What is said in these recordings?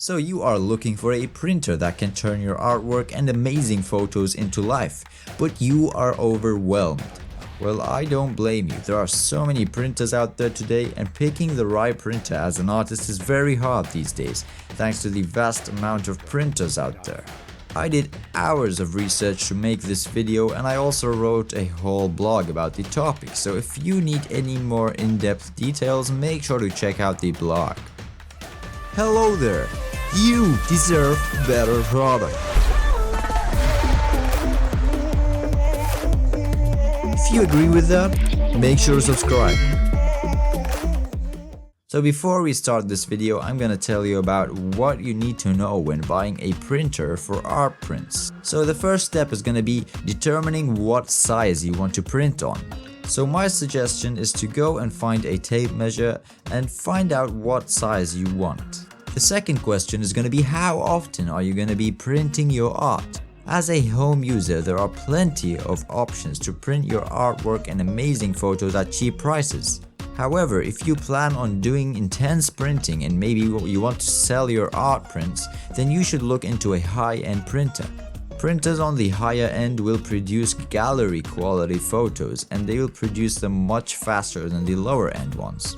So you are looking for a printer that can turn your artwork and amazing photos into life, but you are overwhelmed. Well, I don't blame you. There are so many printers out there today, and picking the right printer as an artist is very hard these days, thanks to the vast amount of printers out there. I did hours of research to make this video, and I also wrote a whole blog about the topic, so if you need any more in-depth details, make sure to check out the blog. Hello there! You deserve a better product. If you agree with that, make sure to subscribe. So before we start this video, I'm gonna tell you about what you need to know when buying a printer for art prints. So the first step is gonna be determining what size you want to print on. So my suggestion is to go and find a tape measure and find out what size you want. The second question is gonna be how often are you gonna be printing your art? As a home user, there are plenty of options to print your artwork and amazing photos at cheap prices. However, if you plan on doing intense printing and maybe you want to sell your art prints, then you should look into a high-end printer. Printers on the higher end will produce gallery quality photos, and they will produce them much faster than the lower end ones.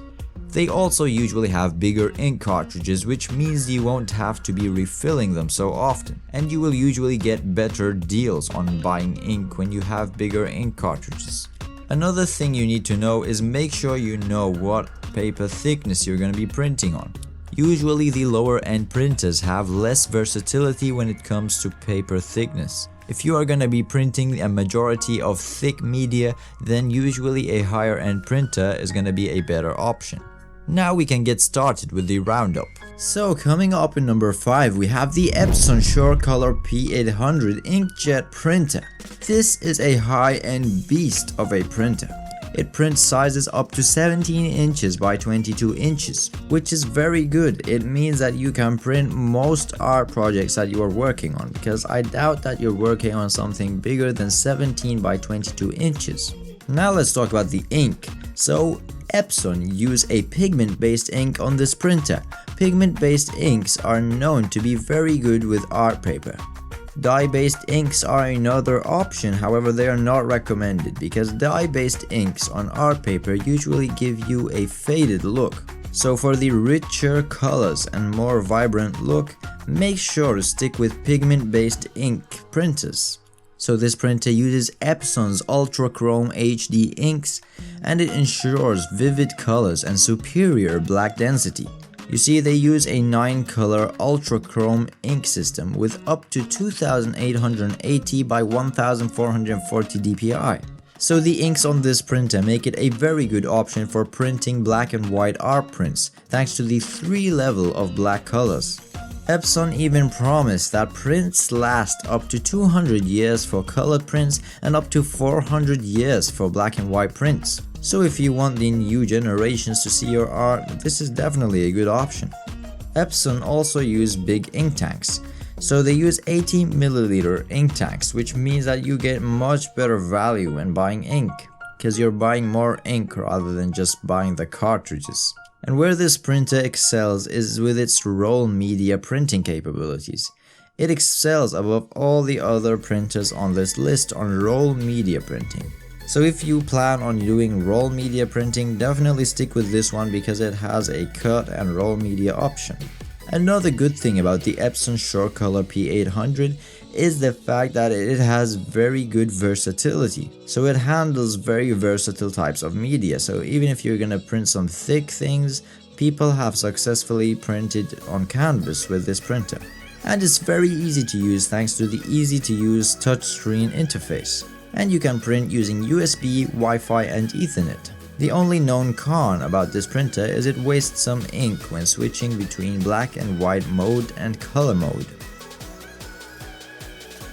They also usually have bigger ink cartridges, which means you won't have to be refilling them so often, and you will usually get better deals on buying ink when you have bigger ink cartridges. Another thing you need to know is make sure you know what paper thickness you're going to be printing on. Usually the lower end printers have less versatility when it comes to paper thickness. If you are going to be printing a majority of thick media, then usually a higher end printer is going to be a better option. Now we can get started with the roundup. So coming up in number 5, we have the Epson SureColor P800 inkjet printer. This is a high-end beast of a printer. It prints sizes up to 17 inches by 22 inches, which is very good. It means that you can print most art projects that you are working on, because I doubt that you're working on something bigger than 17 by 22 inches. Now let's talk about the ink. So Epson use a pigment-based ink on this printer. Pigment-based inks are known to be very good with art paper. Dye-based inks are another option, however they are not recommended because dye-based inks on art paper usually give you a faded look. So for the richer colors and more vibrant look, make sure to stick with pigment-based ink printers. So this printer uses Epson's Ultra Chrome HD inks, and it ensures vivid colors and superior black density. You see, they use a 9-color Ultra Chrome ink system with up to 2880 by 1440 dpi. So the inks on this printer make it a very good option for printing black and white art prints, thanks to the 3 levels of black colors. Epson even promised that prints last up to 200 years for colored prints and up to 400 years for black and white prints. So if you want the new generations to see your art, this is definitely a good option. Epson also use big ink tanks. So they use 80 milliliter ink tanks, which means that you get much better value when buying ink, because you're buying more ink rather than just buying the cartridges. And where this printer excels is with its roll media printing capabilities. It excels above all the other printers on this list on roll media printing. So if you plan on doing roll media printing, definitely stick with this one because it has a cut and roll media option. Another good thing about the Epson SureColor P800 is the fact that it has very good versatility. So it handles very versatile types of media. So even if you're gonna print some thick things, people have successfully printed on canvas with this printer. And it's very easy to use thanks to the easy to use touchscreen interface. And you can print using USB, Wi-Fi and Ethernet. The only known con about this printer is it wastes some ink when switching between black and white mode and color mode.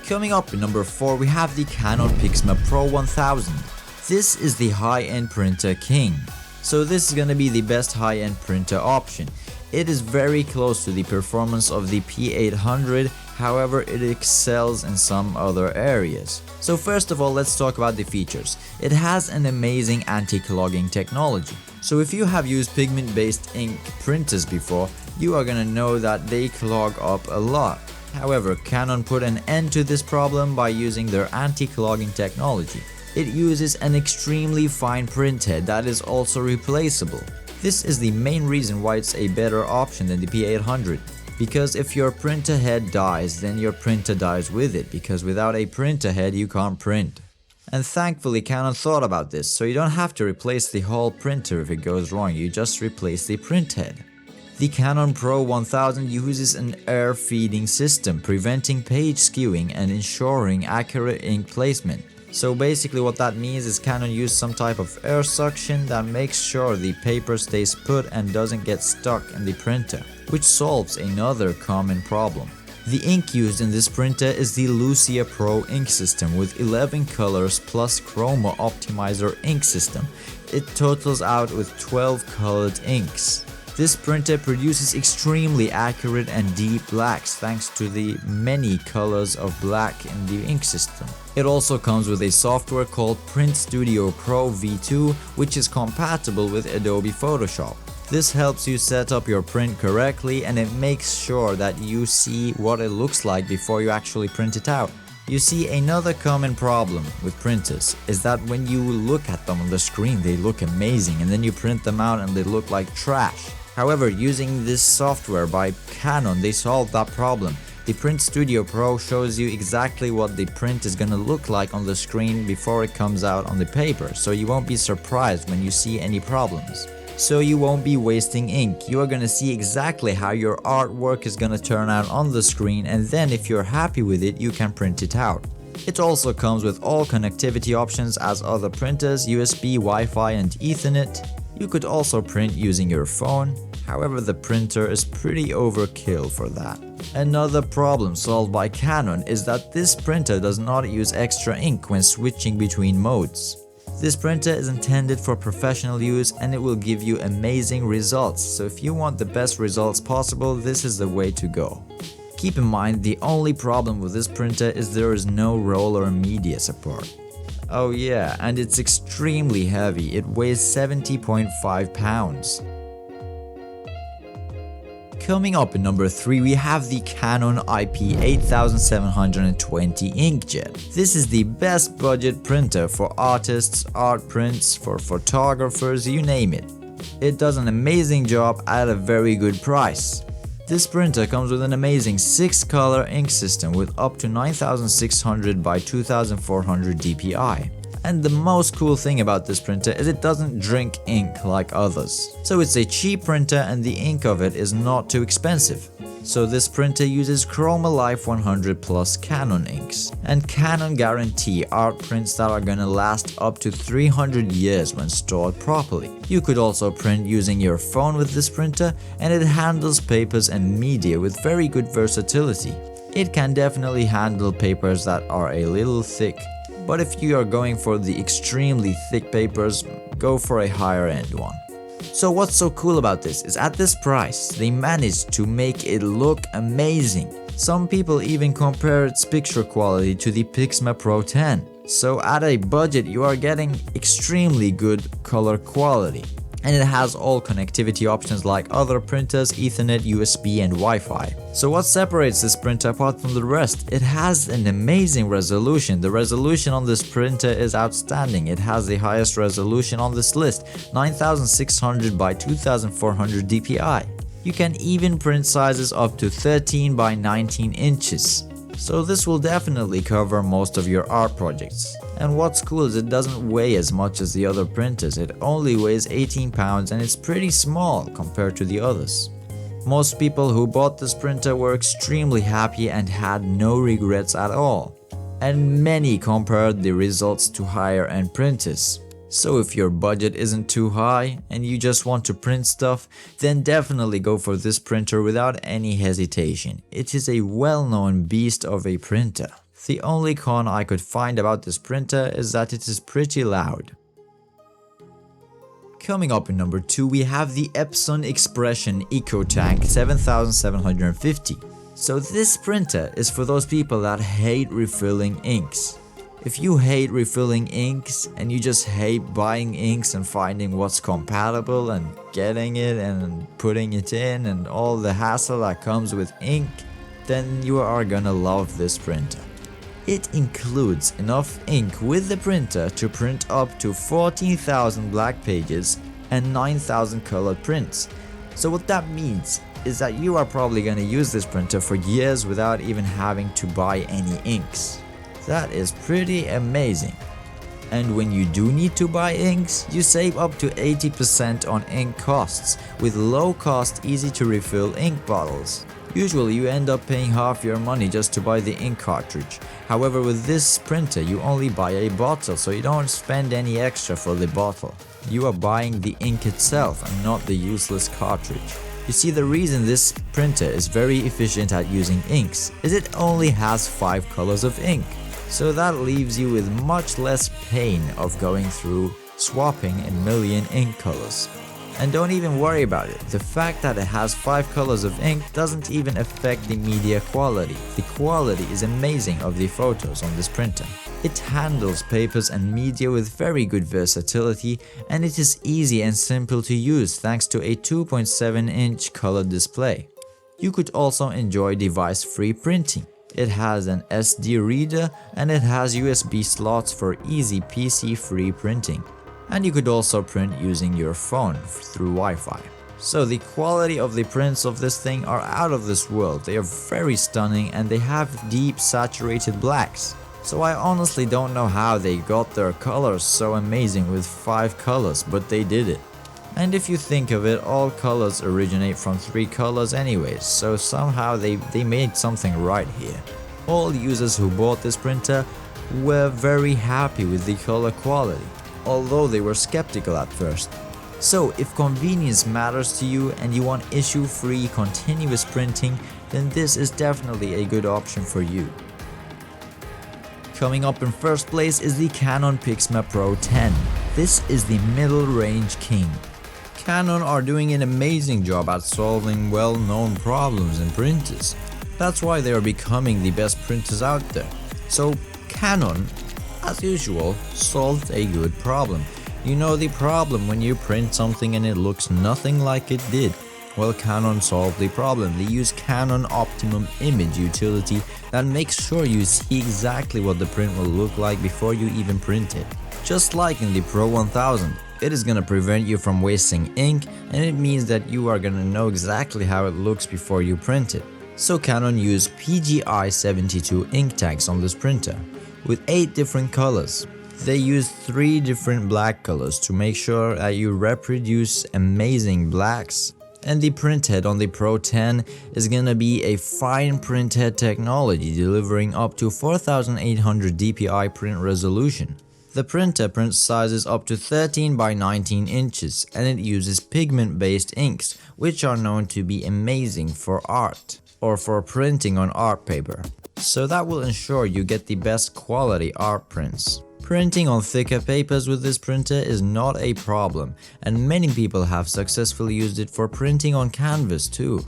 Coming up in number 4, we have the Canon PIXMA Pro 1000. This is the high-end printer king. So this is gonna be the best high-end printer option. It is very close to the performance of the P800, however it excels in some other areas. So first of all, let's talk about the features. It has an amazing anti-clogging technology. So if you have used pigment-based ink printers before, you are gonna know that they clog up a lot. However, Canon put an end to this problem by using their anti-clogging technology. It uses an extremely fine printhead that is also replaceable. This is the main reason why it's a better option than the P800. Because if your printer head dies, then your printer dies with it, because without a printer head you can't print. And thankfully Canon thought about this, so you don't have to replace the whole printer if it goes wrong, you just replace the printhead. The Canon Pro 1000 uses an air feeding system, preventing page skewing and ensuring accurate ink placement. So basically what that means is Canon used some type of air suction that makes sure the paper stays put and doesn't get stuck in the printer, which solves another common problem. The ink used in this printer is the Lucia Pro ink system with 11 colors plus Chroma Optimizer ink system. It totals out with 12 colored inks. This printer produces extremely accurate and deep blacks thanks to the many colors of black in the ink system. It also comes with a software called Print Studio Pro V2, which is compatible with Adobe Photoshop. This helps you set up your print correctly, and it makes sure that you see what it looks like before you actually print it out. You see, another common problem with printers is that when you look at them on the screen they look amazing, and then you print them out and they look like trash. However, using this software by Canon, they solved that problem. The Print Studio Pro shows you exactly what the print is gonna look like on the screen before it comes out on the paper, so you won't be surprised when you see any problems. So you won't be wasting ink, you are gonna see exactly how your artwork is gonna turn out on the screen, and then if you're happy with it, you can print it out. It also comes with all connectivity options as other printers, USB, Wi-Fi and Ethernet. You could also print using your phone, however the printer is pretty overkill for that. Another problem solved by Canon is that this printer does not use extra ink when switching between modes. This printer is intended for professional use and it will give you amazing results, so if you want the best results possible, this is the way to go. Keep in mind, the only problem with this printer is there is no roller media support. Oh yeah, and it's extremely heavy, it weighs 70.5 pounds. Coming up in number 3, we have the Canon IP8720 Inkjet. This is the best budget printer for artists, art prints, for photographers, you name it. It does an amazing job at a very good price. This printer comes with an amazing 6-color ink system with up to 9600 by 2400 dpi. And the most cool thing about this printer is it doesn't drink ink like others. So it's a cheap printer and the ink of it is not too expensive. So this printer uses Chroma Life 100 plus Canon inks. And Canon guarantee art prints that are gonna last up to 300 years when stored properly. You could also print using your phone with this printer, and it handles papers and media with very good versatility. It can definitely handle papers that are a little thick. But if you are going for the extremely thick papers, go for a higher end one. So what's so cool about this is at this price, they managed to make it look amazing. Some people even compare its picture quality to the Pixma Pro 10. So at a budget, you are getting extremely good color quality. And it has all connectivity options like other printers, Ethernet, USB and Wi-Fi. So what separates this printer apart from the rest? It has an amazing resolution. The resolution on this printer is outstanding. It has the highest resolution on this list, 9600 by 2400 dpi. You can even print sizes up to 13 by 19 inches. So this will definitely cover most of your art projects. And what's cool is it doesn't weigh as much as the other printers, it only weighs 18 pounds and it's pretty small compared to the others. Most people who bought this printer were extremely happy and had no regrets at all. And many compared the results to higher end printers. So if your budget isn't too high and you just want to print stuff, then definitely go for this printer without any hesitation. It is a well-known beast of a printer. The only con I could find about this printer is that it is pretty loud. Coming up in number 2, we have the Epson Expression EcoTank 7750. So this printer is for those people that hate refilling inks. If you hate refilling inks and you just hate buying inks and finding what's compatible and getting it and putting it in and all the hassle that comes with ink, then you are gonna love this printer. It includes enough ink with the printer to print up to 14,000 black pages and 9,000 colored prints. So what that means is that you are probably gonna use this printer for years without even having to buy any inks. That is pretty amazing. And when you do need to buy inks, you save up to 80% on ink costs with low cost, easy to refill ink bottles. Usually you end up paying half your money just to buy the ink cartridge. However, with this printer you only buy a bottle, so you don't spend any extra for the bottle. You are buying the ink itself and not the useless cartridge. You see, the reason this printer is very efficient at using inks is it only has 5 colors of ink. So that leaves you with much less pain of going through swapping a million ink colors. And don't even worry about it, the fact that it has 5 colors of ink doesn't even affect the media quality. The quality is amazing of the photos on this printer. It handles papers and media with very good versatility, and it is easy and simple to use thanks to a 2.7-inch color display. You could also enjoy device-free printing. It has an SD reader and it has USB slots for easy PC-free printing. And you could also print using your phone through Wi-Fi. So the quality of the prints of this thing are out of this world. They are very stunning and they have deep saturated blacks. So I honestly don't know how they got their colors so amazing with 5 colors, but they did it. And if you think of it, all colors originate from 3 colors anyways, so somehow they made something right here. All users who bought this printer were very happy with the color quality, although they were skeptical at first. So if convenience matters to you and you want issue-free continuous printing, then this is definitely a good option for you. Coming up in first place is the Canon PIXMA Pro 10. This is the middle range king. Canon are doing an amazing job at solving well-known problems in printers. That's why they are becoming the best printers out there. So Canon, as usual, solved a good problem. You know the problem when you print something and it looks nothing like it did. Well, Canon solved the problem. They use Canon Optimum Image utility that makes sure you see exactly what the print will look like before you even print it. Just like in the Pro 1000. It is gonna prevent you from wasting ink, and it means that you are gonna know exactly how it looks before you print it. So Canon used PGI 72 ink tanks on this printer with 8 different colors. They used 3 different black colors to make sure that you reproduce amazing blacks. And the printhead on the Pro 10 is gonna be a fine printhead technology delivering up to 4800 dpi print resolution. The printer prints sizes up to 13 by 19 inches and it uses pigment-based inks, which are known to be amazing for art or for printing on art paper. So that will ensure you get the best quality art prints. Printing on thicker papers with this printer is not a problem, and many people have successfully used it for printing on canvas too.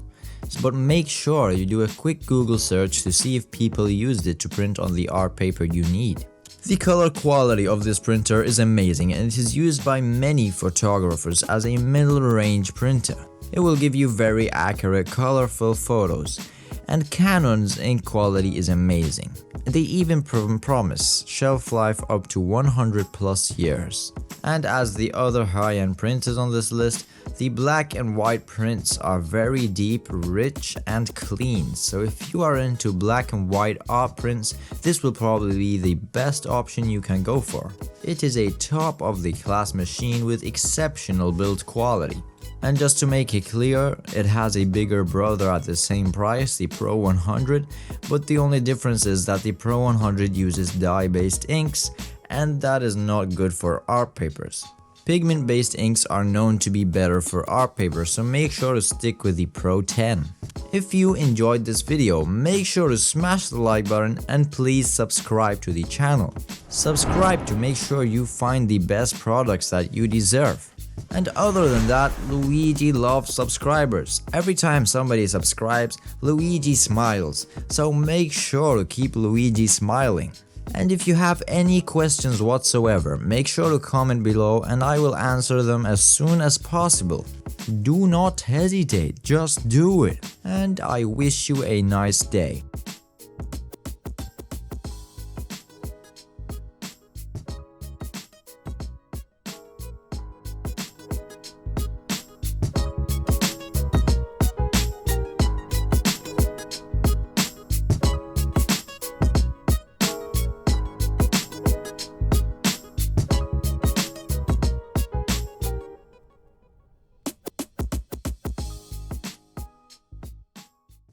But make sure you do a quick Google search to see if people used it to print on the art paper you need. The color quality of this printer is amazing and it is used by many photographers as a middle range printer. It will give you very accurate, colorful photos. And Canon's ink quality is amazing. They even promise shelf life up to 100 plus years. And as the other high-end printers on this list, the black and white prints are very deep, rich and clean. So if you are into black and white art prints, this will probably be the best option you can go for. It is a top of the class machine with exceptional build quality. And just to make it clear, it has a bigger brother at the same price, the Pro 100, but the only difference is that the Pro 100 uses dye-based inks, and that is not good for art papers. Pigment-based inks are known to be better for art paper, so make sure to stick with the Pro 10. If you enjoyed this video, make sure to smash the like button and please subscribe to the channel. Subscribe to make sure you find the best products that you deserve. And other than that, Luigi loves subscribers. Every time somebody subscribes, Luigi smiles. So make sure to keep Luigi smiling. And if you have any questions whatsoever, make sure to comment below and I will answer them as soon as possible. Do not hesitate, just do it. And I wish you a nice day.